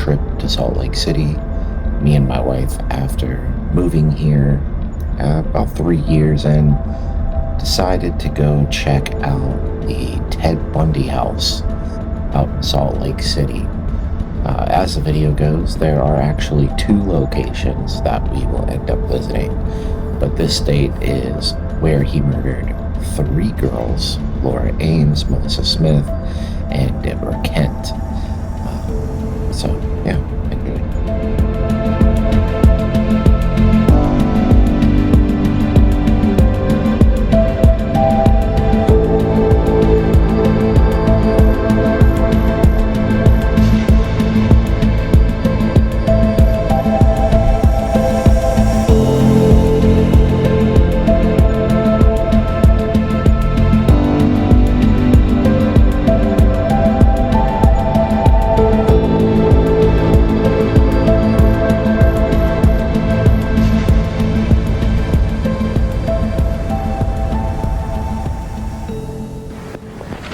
trip to Salt Lake City. Me and my wife, after moving here about 3 years in, decided to go check out the Ted Bundy house out in Salt Lake City. As the video goes, there are actually 2 locations that we will end up visiting, but this date is where he murdered 3 girls: Laura Ames, Melissa Smith, and Deborah Kent. So yeah, enjoy.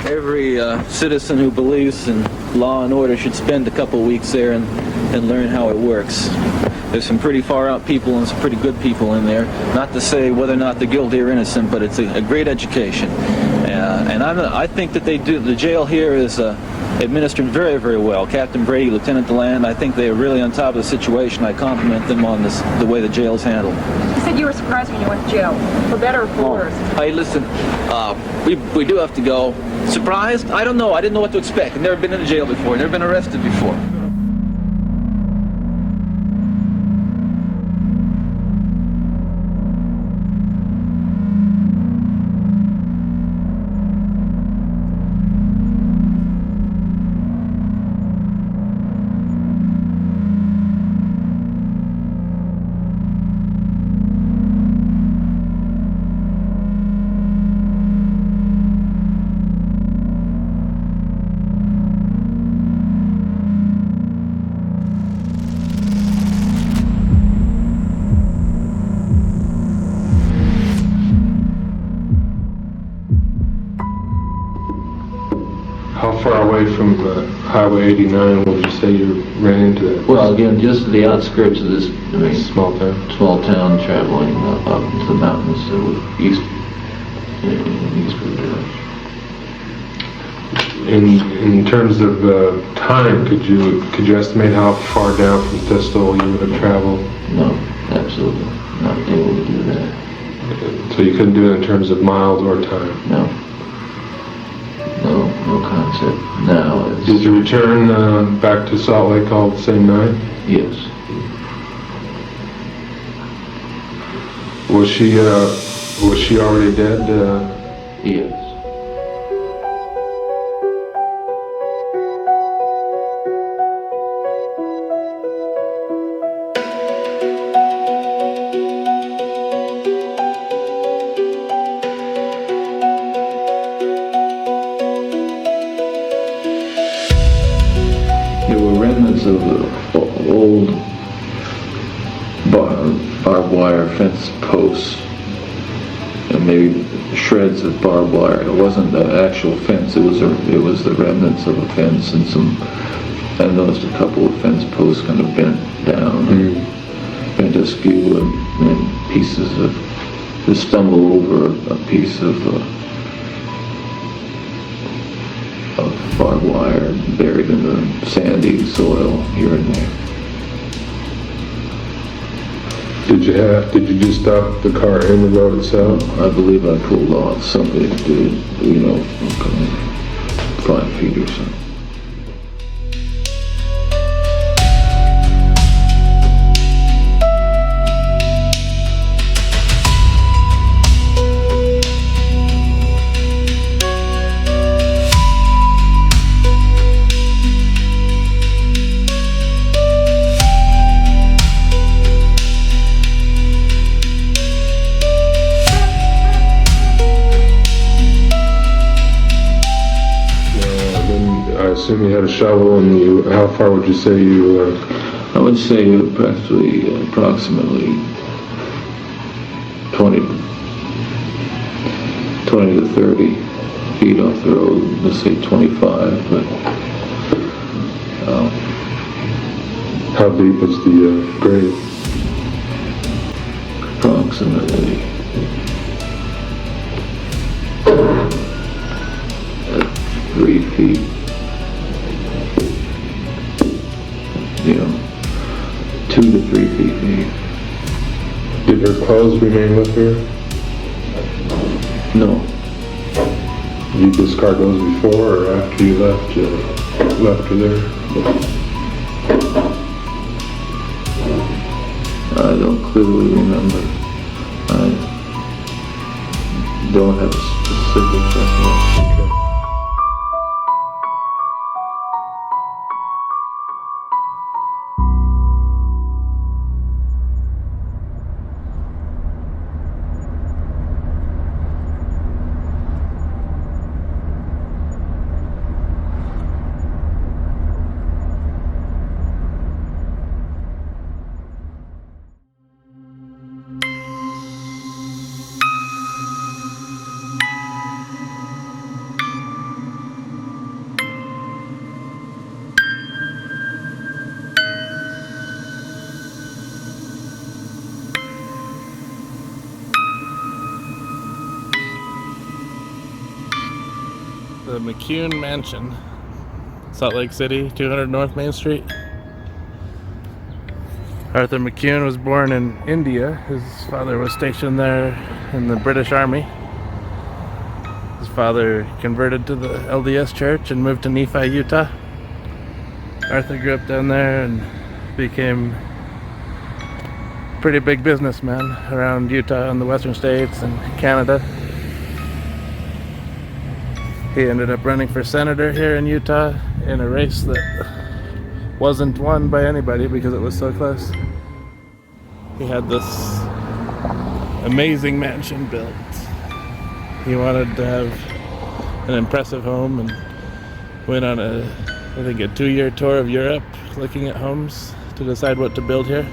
Every citizen who believes in law and order should spend a couple weeks there and learn how it works. There's some pretty far out people and some pretty good people in there. Not to say whether or not they're guilty or innocent, but it's a great education. And I think that they do. The jail here is administered very, very well. Captain Brady, Lieutenant DeLand, I think they are really on top of the situation. I compliment them on the way the jail's handled. You said you were surprised when you went to jail, for better or for worse. Hey, listen, we do have to go. Surprised? I don't know. I didn't know what to expect. I've never been in a jail before. Never been arrested before. How far away from Highway 89 would you say you ran into that? Well, again, just the outskirts of this Small town? small town, traveling up into the mountains eastward direction. In terms of time, could you estimate how far down from Thistle you would have traveled? No, absolutely not able to do that. So you couldn't do it in terms of miles or time? No. No concept. Now it's... Did you return back to Salt Lake all the same night? Yes. Was she already dead? Yes. There were remnants of old barbed wire fence posts and maybe shreds of barbed wire. It wasn't the actual fence. It was the remnants of a fence and I noticed a couple of fence posts kind of bent down, bent askew, and pieces of just stumbled over a piece of barbed wire buried in the sandy soil here and there. Did you just stop the car in the road itself? I believe I pulled off something to do, 5 feet or so. I assume you had a shovel, and how far would you say you... I would say approximately 20 to 30 feet off the road. Let's say 25, but How deep is the grave? Approximately 3 feet. You know, 2 to 3 feet maybe. Did her clothes remain with her? No, Did you discard those before or after you left her there? I don't clearly remember. I don't have a specific recollection. Okay. The McCune Mansion, Salt Lake City, 200 North Main Street. Arthur McCune was born in India. His father was stationed there in the British Army. His father converted to the LDS Church and moved to Nephi, Utah. Arthur grew up down there and became a pretty big businessman around Utah and the western states and Canada. He ended up running for senator here in Utah in a race that wasn't won by anybody because it was so close. He had this amazing mansion built. He wanted to have an impressive home and went on I think a 2-year tour of Europe looking at homes to decide what to build here.